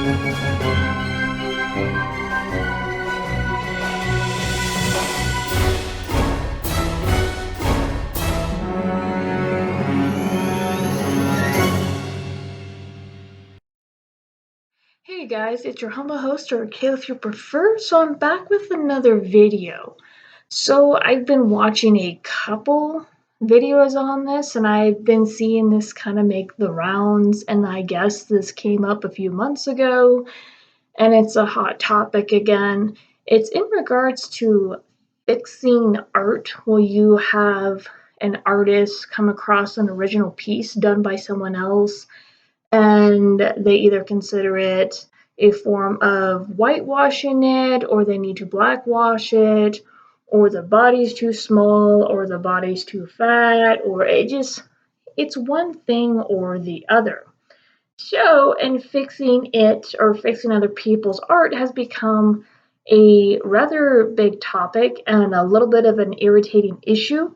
Hey guys, it's your humble host, or Kale if you prefer. So I'm back with another video. So I've been watching a couple videos on this, and I've been seeing this kind of make the rounds, and I guess this came up a few months ago, and it's a hot topic again. It's in regards to fixing art. Will you have an artist come across an original piece done by someone else, and they either consider it a form of whitewashing it, or they need to blackwash it, or the body's too small, or the body's too fat, or it's one thing or the other. So, and fixing it or fixing other people's art has become a rather big topic and a little bit of an irritating issue.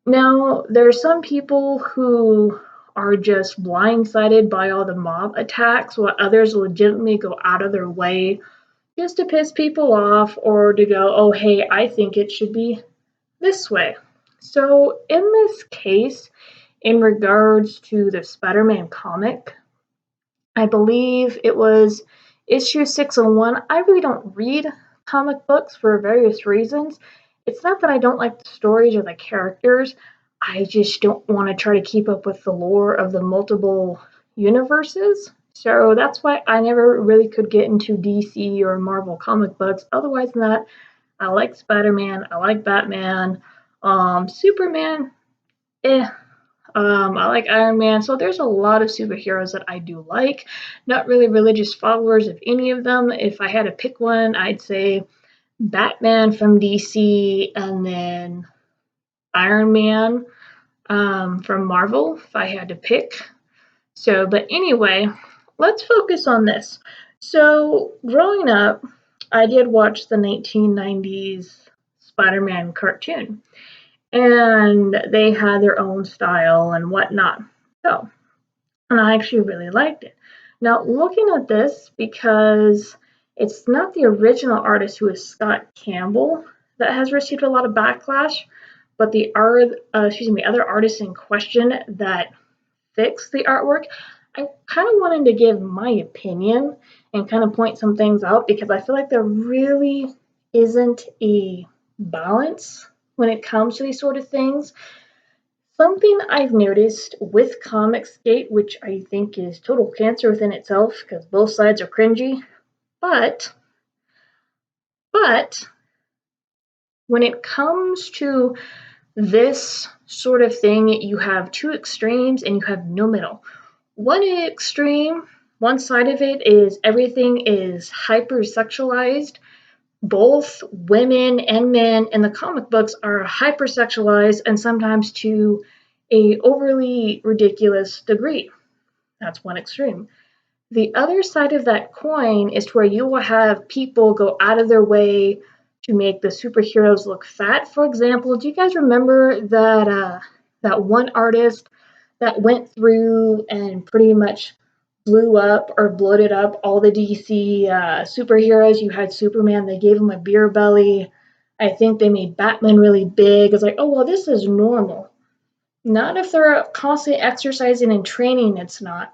Now, there are some people who are just blindsided by all the mob attacks, while others legitimately go out of their way just to piss people off or to go, oh, hey, I think it should be this way. So, in this case, in regards to the Spider Man comic, I believe it was issue 601. I really don't read comic books for various reasons. It's not that I don't like the stories or the characters, I just don't want to try to keep up with the lore of the multiple universes. So that's why I never really could get into DC or Marvel comic books. Otherwise than that, I like Spider-Man, I like Batman, Superman, eh, I like Iron Man, so there's a lot of superheroes that I do like. Not really religious followers of any of them. If I had to pick one, I'd say Batman from DC, and then Iron Man from Marvel, if I had to pick. So, but anyway, let's focus on this. So, growing up, I did watch the 1990s Spider Man cartoon, and they had their own style and whatnot. So, and I actually really liked it. Now, looking at this, because it's not the original artist who is Scott Campbell that has received a lot of backlash, but the other artists in question that fixed the artwork. I kind of wanted to give my opinion and kind of point some things out because I feel like there really isn't a balance when it comes to these sort of things. Something I've noticed with Comicsgate, which I think is total cancer within itself because both sides are cringy, but when it comes to this sort of thing, you have two extremes and you have no middle. One extreme, one side of it is everything is hypersexualized. Both women and men in the comic books are hypersexualized, and sometimes to a overly ridiculous degree. That's one extreme. The other side of that coin is to where you will have people go out of their way to make the superheroes look fat. For example, do you guys remember that one artist that went through and pretty much blew up or bloated up all the DC superheroes? You had Superman, they gave him a beer belly. I think they made Batman really big. It's like, oh, well, this is normal. Not if they're constantly exercising and training, it's not.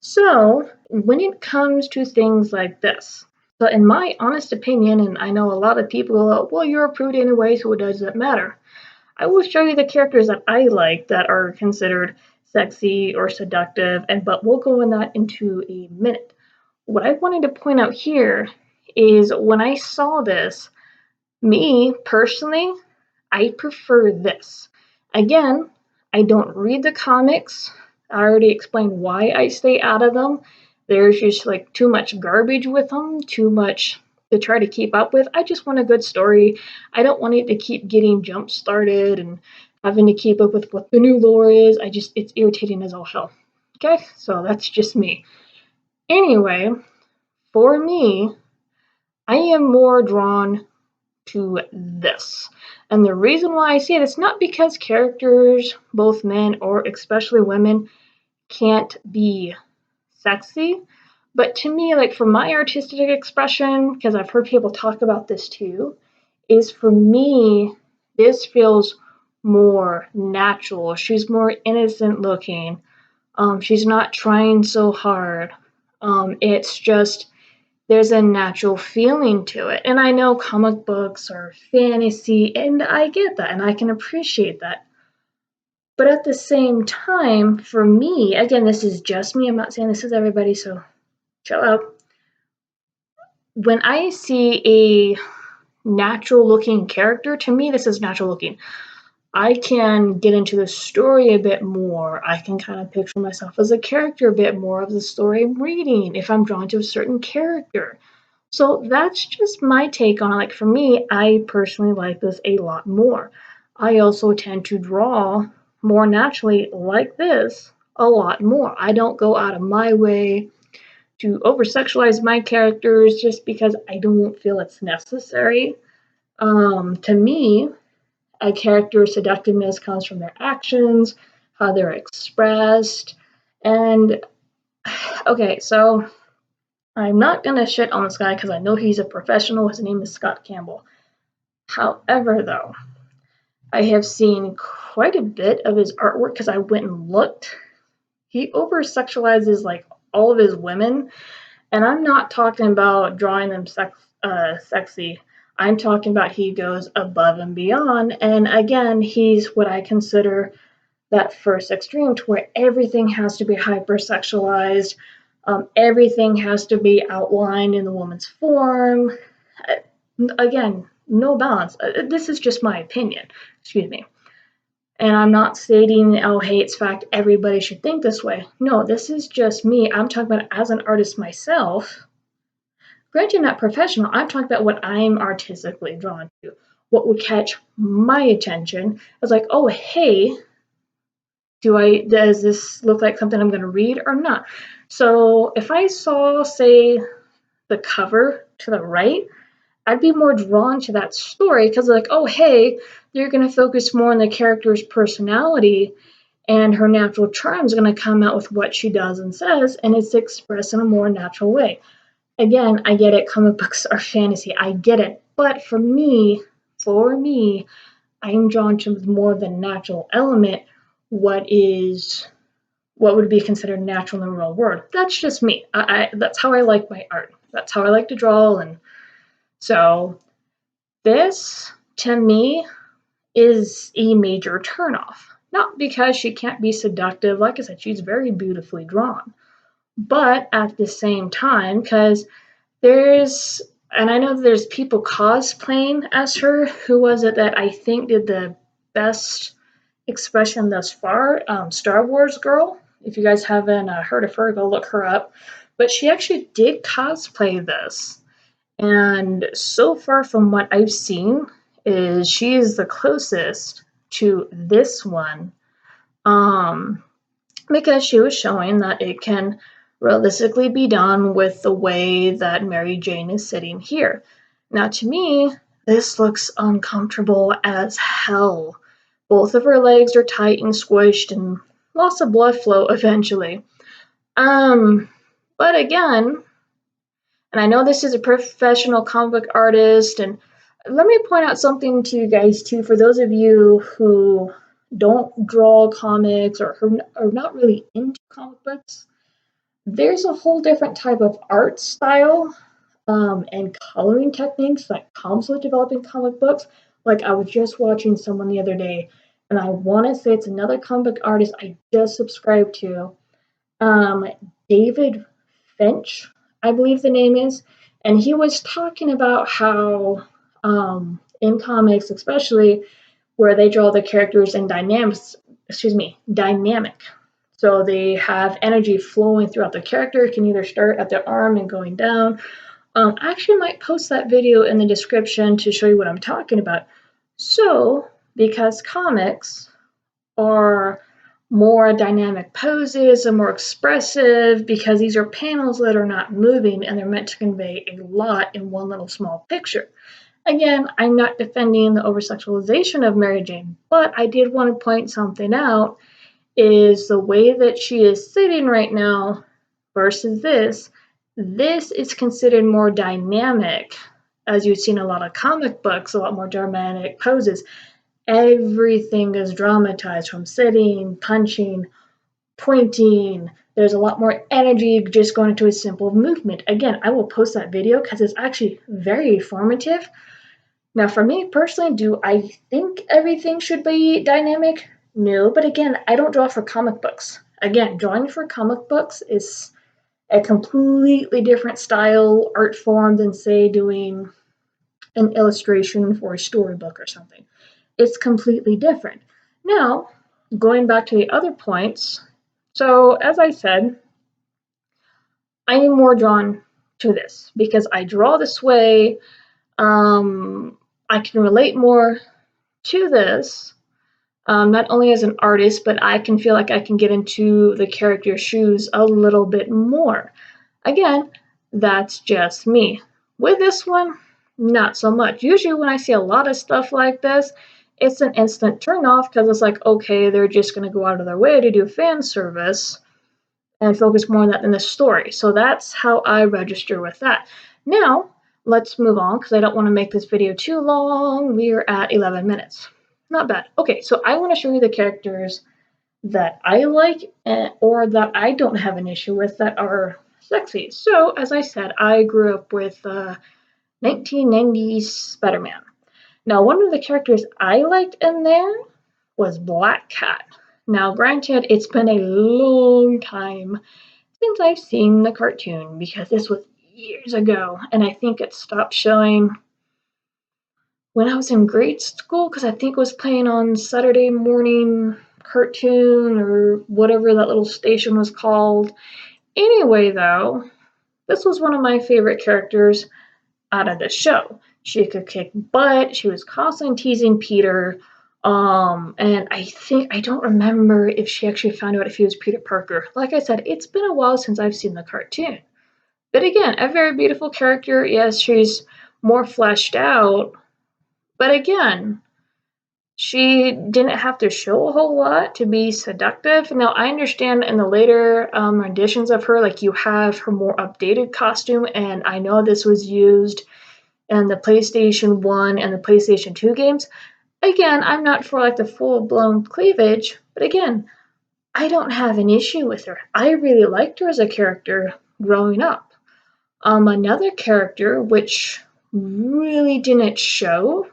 So, when it comes to things like this, so in my honest opinion, and I know a lot of people go, well, you're a prude anyway, so it doesn't matter. I will show you the characters that I like that are considered sexy or seductive, but we'll go in that into a minute. What I wanted to point out here is when I saw this, me personally, I prefer this. Again, I don't read the comics. I already explained why I stay out of them. There's just like too much garbage with them, too much to try to keep up with. I just want a good story. I don't want it to keep getting jump started and having to keep up with what the new lore is. It's irritating as all hell. Okay, so that's just me. Anyway, for me, I am more drawn to this. And the reason why I say it is not because characters, both men or especially women, can't be sexy, But to me, like for my artistic expression, because I've heard people talk about this too, is for me, this feels more natural. She's more innocent looking. She's not trying so hard. It's just there's a natural feeling to it. And I know comic books are fantasy, and I get that, and I can appreciate that. But at the same time, for me, again, this is just me. I'm not saying this is everybody, so chill out. When I see a natural looking character, to me, this is natural looking. I can get into the story a bit more. I can kind of picture myself as a character a bit more of the story I'm reading if I'm drawn to a certain character. So that's just my take on it. Like for me, I personally like this a lot more. I also tend to draw more naturally like this a lot more. I don't go out of my way to over sexualize my characters just because I don't feel it's necessary. To me, a character's seductiveness comes from their actions, how they're expressed, and okay, so I'm not gonna shit on this guy because I know he's a professional. His name is Scott Campbell. However, though, I have seen quite a bit of his artwork because I went and looked. He over sexualizes like all of his women, and I'm not talking about drawing them sexy. I'm talking about he goes above and beyond. And again, he's what I consider that first extreme to where everything has to be hypersexualized. Everything has to be outlined in the woman's form. Again, no balance. This is just my opinion. Excuse me. And I'm not stating, oh, hey, it's fact, everybody should think this way. No, this is just me. I'm talking about as an artist myself. Granted, not professional, I'm talking about what I'm artistically drawn to. What would catch my attention is like, oh, hey, does this look like something I'm going to read or not? So if I saw, say, the cover to the right, I'd be more drawn to that story because, like, oh, hey, you're going to focus more on the character's personality and her natural charm is going to come out with what she does and says, and it's expressed in a more natural way. Again, I get it, comic books are fantasy, I get it. But for me, I'm drawn to more of the natural element, what would be considered natural in the real world. That's just me. That's how I like my art. That's how I like to draw. And so this, to me, is a major turnoff. Not because she can't be seductive. Like I said, she's very beautifully drawn. But at the same time, because and I know there's people cosplaying as her. Who was it that I think did the best expression thus far? Star Wars girl. If you guys haven't heard of her, go look her up. But she actually did cosplay this. And so far from what I've seen, is she is the closest to this one. Because she was showing that it can realistically be done with the way that Mary Jane is sitting here. Now, to me, this looks uncomfortable as hell. Both of her legs are tight and squished and lots of blood flow eventually. But again, and I know this is a professional comic book artist, and let me point out something to you guys too, for those of you who don't draw comics or who are not really into comic books. There's a whole different type of art style and coloring techniques that comes with developing comic books. Like I was just watching someone the other day, and I want to say it's another comic book artist I just subscribed to, David Finch, I believe the name is, and he was talking about how in comics, especially where they draw the characters in dynamic. So they have energy flowing throughout the character. It can either start at their arm and going down. I actually might post that video in the description to show you what I'm talking about. So, because comics are more dynamic poses and more expressive, because these are panels that are not moving and they're meant to convey a lot in one little small picture. Again, I'm not defending the over-sexualization of Mary Jane, but I did want to point something out, is the way that she is sitting right now versus this This is considered more dynamic, as you've seen a lot of comic books, a lot more dramatic poses. Everything is dramatized from sitting, punching, pointing. There's a lot more energy just going into a simple movement. Again, I will post that video because it's actually very informative. Now, for me personally, do I think everything should be dynamic? No, but again, I don't draw for comic books. Again, drawing for comic books is a completely different style, art form than, say, doing an illustration for a storybook or something. It's completely different. Now, going back to the other points, so as I said, I am more drawn to this because I draw this way. I can relate more to this, not only as an artist, but I can feel like I can get into the character's shoes a little bit more. Again, that's just me. With this one, not so much. Usually when I see a lot of stuff like this, it's an instant turn off because it's like, okay, they're just going to go out of their way to do fan service and focus more on that than the story. So that's how I register with that. Now, let's move on because I don't want to make this video too long. We're at 11 minutes. Not bad. Okay, so I want to show you the characters that I like or that I don't have an issue with that are sexy. So, as I said, I grew up with 1990s Spider-Man. Now, one of the characters I liked in there was Black Cat. Now, granted, it's been a long time since I've seen the cartoon because this was years ago, and I think it stopped showing when I was in grade school because I think it was playing on Saturday morning cartoon or whatever that little station was called. Anyway, though, this was one of my favorite characters out of the show. She could kick butt. She was constantly teasing Peter. And I don't remember if she actually found out if he was Peter Parker. Like I said, it's been a while since I've seen the cartoon. But again, a very beautiful character. Yes, she's more fleshed out. But again, she didn't have to show a whole lot to be seductive. Now, I understand in the later renditions of her, like you have her more updated costume, and I know this was used in the PlayStation 1 and the PlayStation 2 games. Again, I'm not for like the full-blown cleavage, but again, I don't have an issue with her. I really liked her as a character growing up. Another character which really didn't show,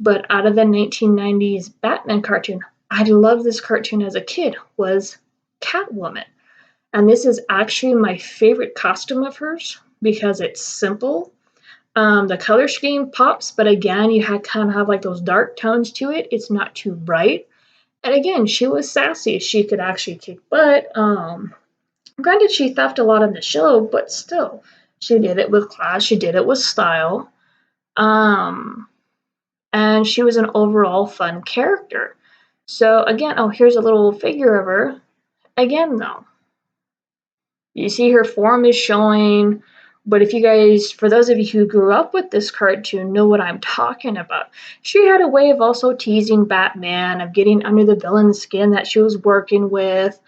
but out of the 1990s Batman cartoon, I loved this cartoon as a kid, was Catwoman. And this is actually my favorite costume of hers because it's simple. The color scheme pops, but again, you kind of have like those dark tones to it. It's not too bright. And again, she was sassy. She could actually kick butt. Granted, she theft a lot in the show, but still, she did it with class. She did it with style. And she was an overall fun character. So again, oh, here's a little figure of her. Again, though, you see her form is showing, but if you guys, for those of you who grew up with this cartoon, know what I'm talking about. She had a way of also teasing Batman, of getting under the villain's skin that she was working with.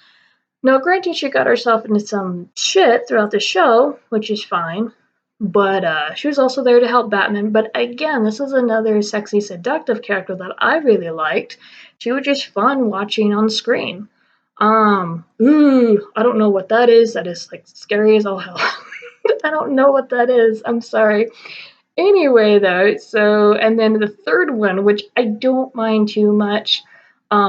Now, granted, she got herself into some shit throughout the show, which is fine, but she was also there to help Batman. But again, this is another sexy, seductive character that I really liked. She was just fun watching on screen. I don't know what that is. That is like scary as all hell. I don't know what that is. I'm sorry. Anyway, though, so, and then the third one, which I don't mind too much,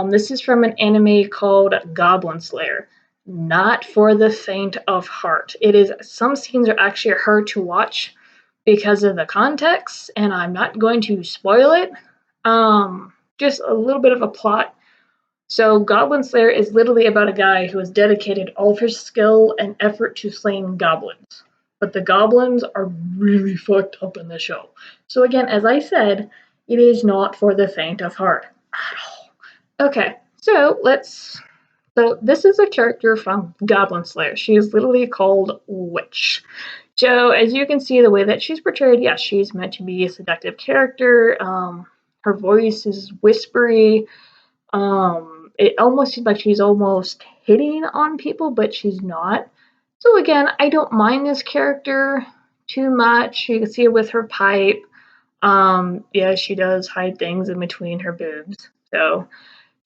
this is from an anime called Goblin Slayer. Not for the faint of heart. It is, some scenes are actually hard to watch because of the context, and I'm not going to spoil it. Just a little bit of a plot. So Goblin Slayer is literally about a guy who has dedicated all of his skill and effort to slaying goblins. But the goblins are really fucked up in the show. So again, as I said, it is not for the faint of heart at all. Okay, so this is a character from Goblin Slayer. She is literally called Witch. So as you can see, the way that she's portrayed, yes, she's meant to be a seductive character. Her voice is whispery. It almost seems like she's almost hitting on people, but she's not. So again, I don't mind this character too much. You can see her with her pipe. Yeah, she does hide things in between her boobs. So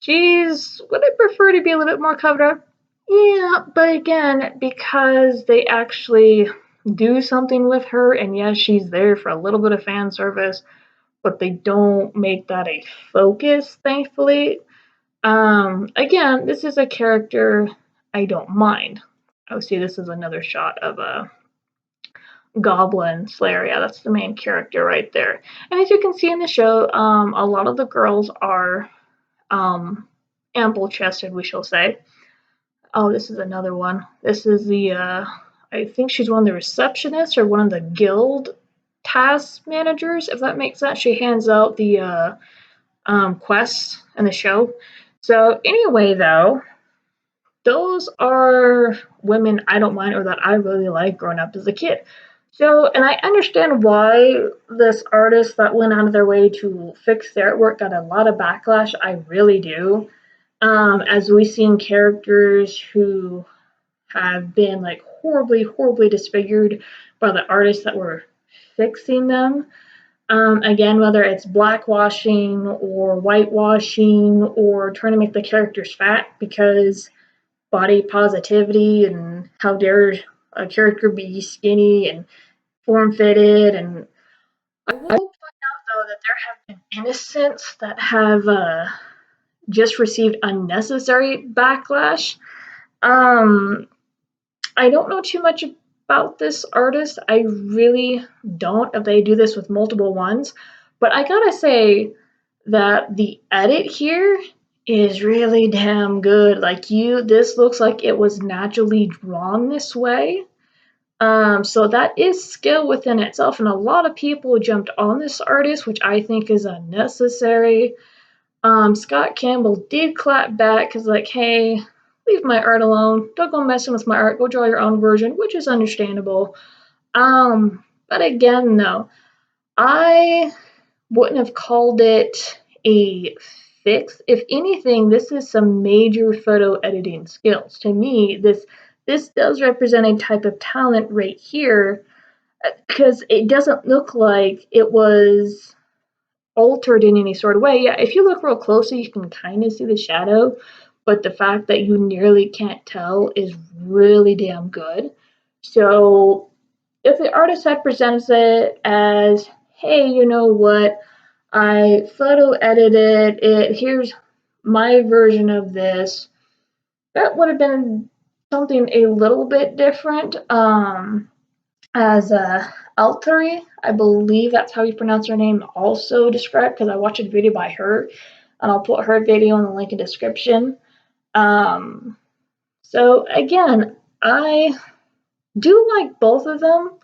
would I prefer to be a little bit more covered up? Yeah, but again, because they actually do something with her, and yes, she's there for a little bit of fan service, but they don't make that a focus, thankfully. Again, this is a character I don't mind. Oh, see, this is another shot of a Goblin Slayer. Yeah, that's the main character right there. And as you can see in the show, a lot of the girls are ample chested, we shall say. Oh, this is another one. This is the, I think she's one of the receptionists or one of the guild task managers, if that makes sense. She hands out the quests in the show. So, anyway, though, those are women I don't mind or that I really like growing up as a kid. So, and I understand why this artist that went out of their way to fix their artwork got a lot of backlash. I really do. As we've seen characters who have been like horribly, horribly disfigured by the artists that were fixing them. Again, whether it's blackwashing or whitewashing or trying to make the characters fat because body positivity and how dare a character be skinny and form fitted. And I will point out though that there have been innocents that have just received unnecessary backlash. Um, I don't know too much about this artist. I really don't if they do this with multiple ones. But I gotta say that the edit here is really damn good. Like this looks like it was naturally drawn this way. So that is skill within itself, and a lot of people jumped on this artist, which I think is unnecessary. Scott Campbell did clap back because, like, hey, leave my art alone. Don't go messing with my art. Go draw your own version, which is understandable. But again, though, I wouldn't have called it a fix. If anything, this is some major photo editing skills. To me, this does represent a type of talent right here because it doesn't look like it was altered in any sort of way. Yeah, if you look real closely, you can kind of see the shadow, but the fact that you nearly can't tell is really damn good. So if the artist had presented it as, hey, you know what, I photo edited it, here's my version of this, that would have been something a little bit different. As Alteori, I believe that's how you pronounce her name, also described because I watched a video by her, and I'll put her video in the link in the description. Um, so again, I do like both of them,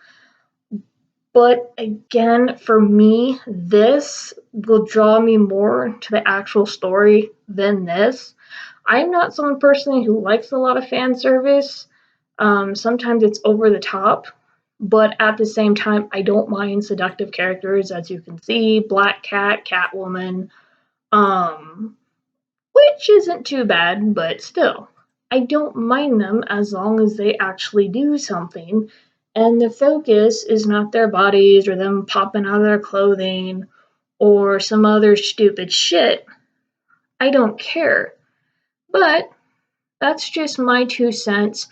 but again, for me, this will draw me more to the actual story than this. I'm not someone personally who likes a lot of fan service. Sometimes it's over the top, but at the same time, I don't mind seductive characters, as you can see, Black Cat, Catwoman, um, which isn't too bad, but still, I don't mind them as long as they actually do something, and the focus is not their bodies or them popping out of their clothing or some other stupid shit. I don't care. But that's just my 2 cents.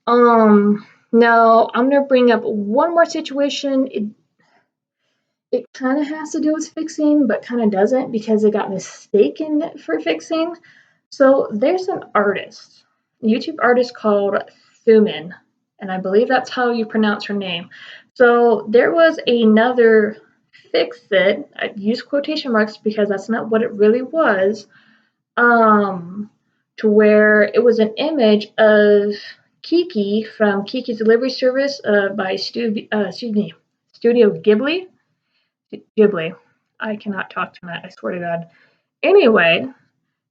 Now I'm gonna bring up one more situation. It kind of has to do with fixing, but kind of doesn't because it got mistaken for fixing. So there's an artist, a YouTube artist called Thumin, and I believe that's how you pronounce her name. So there was another fix it. I use quotation marks because that's not what it really was. Um, to where it was an image of Kiki from Kiki's Delivery Service by Studio Ghibli. Ghibli. I cannot talk tonight, I swear to God. Anyway,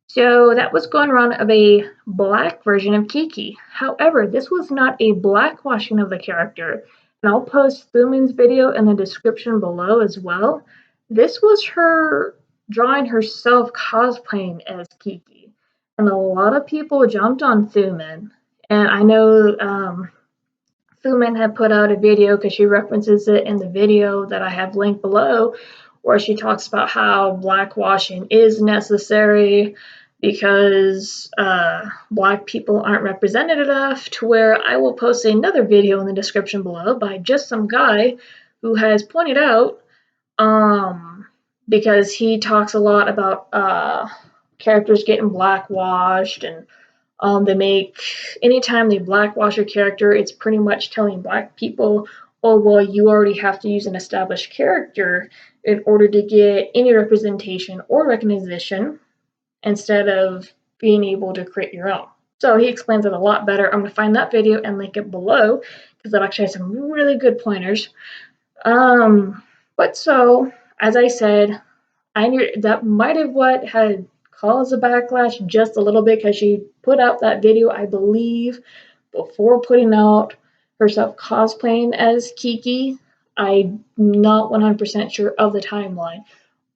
so that was going around of a black version of Kiki. However, this was not a blackwashing of the character. And I'll post Thumin's video in the description below as well. This was her drawing herself cosplaying as Kiki. And a lot of people jumped on Thumin. And I know Thumin had put out a video, because she references it in the video that I have linked below, where she talks about how blackwashing is necessary because Black people aren't represented enough, to where I will post another video in the description below by just some guy who has pointed out, because he talks a lot about characters getting blackwashed, and they make, anytime they blackwash a character, it's pretty much telling Black people, oh, well, you already have to use an established character in order to get any representation or recognition, instead of being able to create your own. So he explains it a lot better. I'm going to find that video and link it below, because that actually has some really good pointers. But so, as I said, I knew that might have what had caused a backlash just a little bit, because she put out that video, I believe, before putting out herself cosplaying as Kiki. I'm not 100% sure of the timeline.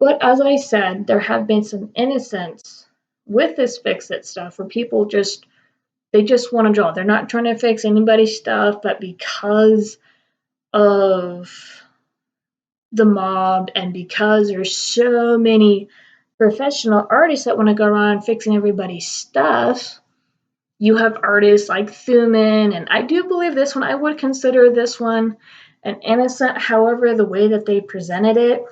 But as I said, there have been some innocence with this fix-it stuff, where people they just want to draw. They're not trying to fix anybody's stuff, but because of the mob, and because there's so many professional artists that want to go around fixing everybody's stuff, you have artists like Thumin, and I do believe this one, I would consider this one an innocent. However, the way that they presented it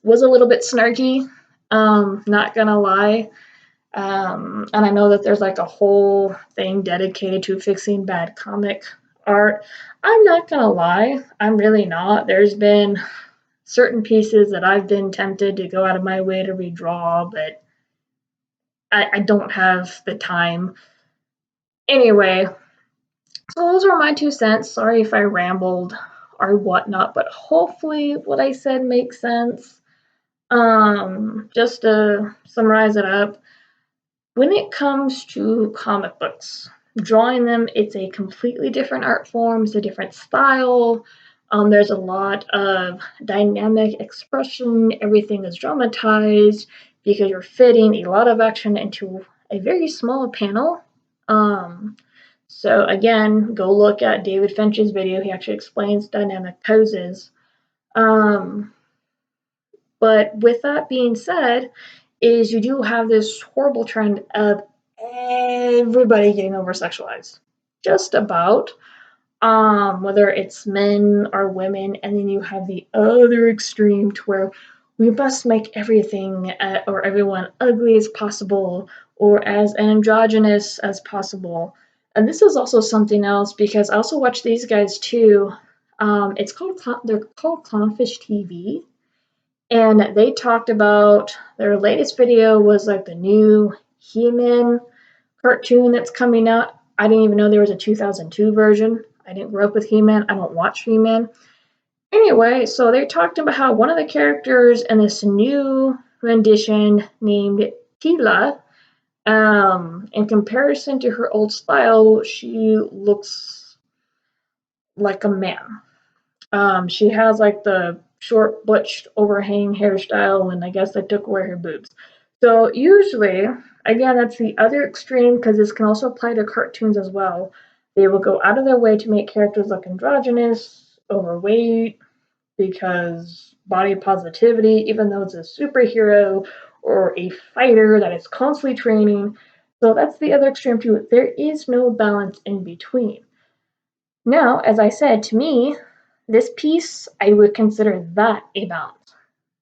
was a little bit snarky, not gonna lie. And I know that there's like a whole thing dedicated to fixing bad comic art. I'm not gonna lie, I'm really not. There's been certain pieces that I've been tempted to go out of my way to redraw, but I don't have the time. Anyway, so those are my 2 cents. Sorry if I rambled or whatnot, but hopefully what I said makes sense. Just to summarize it up, when it comes to comic books, drawing them, it's a completely different art form, it's a different style. There's a lot of dynamic expression, everything is dramatized, because you're fitting a lot of action into a very small panel. So again, go look at David Finch's video, he actually explains dynamic poses. But with that being said, is you do have this horrible trend of everybody getting over-sexualized. Just about. Whether it's men or women, and then you have the other extreme to where we must make everything or everyone ugly as possible, or as androgynous as possible. And this is also something else, because I also watch these guys too. They're called Clownfish TV. And they talked about, their latest video was like the new He-Man cartoon that's coming out. I didn't even know there was a 2002 version. I didn't grow up with He-Man. I don't watch He-Man. Anyway, so they talked about how one of the characters in this new rendition named Tila, in comparison to her old style, she looks like a man. She has like the short butch overhang hairstyle, and I guess they took away her boobs. So usually, again, that's the other extreme, because this can also apply to cartoons as well. They will go out of their way to make characters look androgynous, overweight, because body positivity, even though it's a superhero or a fighter that is constantly training. So that's the other extreme too. There is no balance in between. Now, as I said, to me, this piece, I would consider that a balance.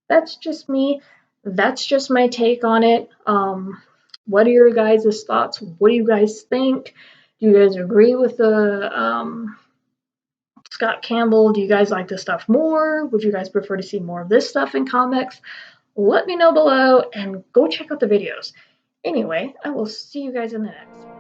That's just me. That's just my take on it. What are your guys' thoughts? What do you guys think? Do you guys agree with the Scott Campbell? Do you guys like this stuff more? Would you guys prefer to see more of this stuff in comics? Let me know below, and go check out the videos. Anyway, I will see you guys in the next one.